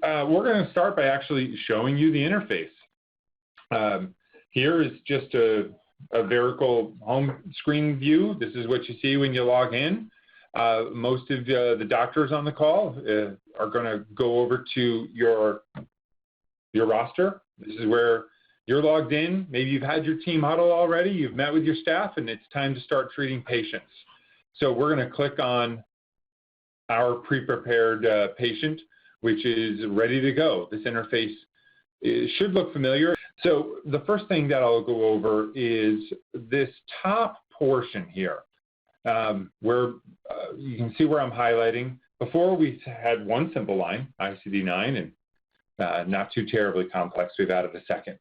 we're going to start by actually showing you the interface. Here is just a vertical home screen view. This is what you see when you log in. Most of the doctors on the call are going to go over to your roster. This is where you're logged in. Maybe you've had your team huddle already. You've met with your staff, and it's time to start treating patients. So we're going to click on our pre-prepared patient, which is ready to go. This interface should look familiar. So the first thing that I'll go over is this top portion here, where you can see where I'm highlighting. Before we had one simple line, ICD-9, and not too terribly complex. We've added a second.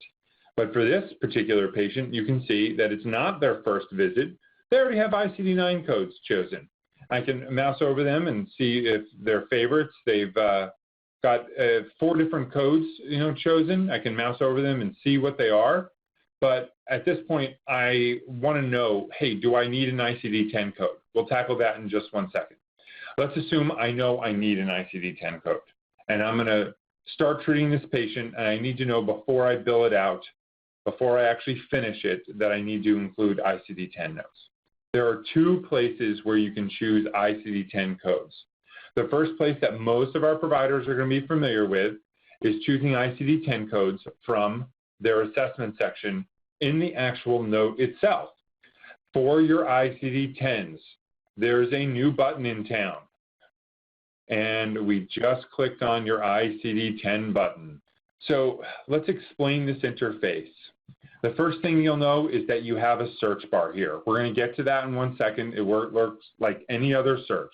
But for this particular patient, you can see that it's not their first visit. They already have ICD-9 codes chosen. I can mouse over them and see if they're favorites. They've got 4 different codes, chosen. I can mouse over them and see what they are. But at this point, I want to know, hey, do I need an ICD-10 code? We'll tackle that in just 1 second. Let's assume I know I need an ICD-10 code, and I'm going to start treating this patient, and I need to know before I bill it out, before I actually finish it, that I need to include ICD-10 notes. There are 2 places where you can choose ICD-10 codes. The first place that most of our providers are going to be familiar with is choosing ICD-10 codes from their assessment section in the actual note itself. For your ICD-10s, there's a new button in town, and we just clicked on your ICD-10 button. So let's explain this interface. The first thing you'll know is that you have a search bar here. We're going to get to that in 1 second. It works like any other search.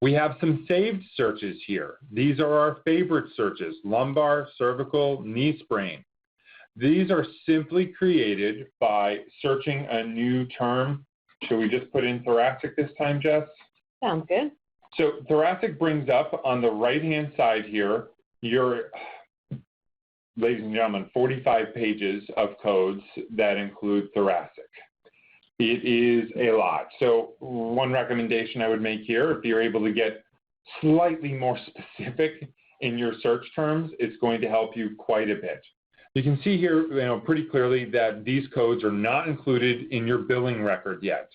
We have some saved searches here. These are our favorite searches: lumbar, cervical, knee sprain. These are simply created by searching a new term. Should we just put in thoracic this time, Jess? Sounds good. So thoracic brings up on the right-hand side here your, ladies and gentlemen, 45 pages of codes that include thoracic. It is a lot. So one recommendation I would make here, if you're able to get slightly more specific in your search terms, it's going to help you quite a bit. You can see here pretty clearly that these codes are not included in your billing record yet.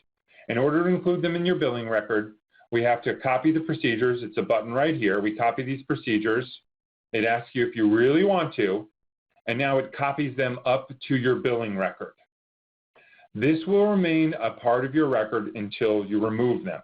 In order to include them in your billing record, we have to copy the procedures. It's a button right here. We copy these procedures. It asks you if you really want to, and now it copies them up to your billing record. This will remain a part of your record until you remove them.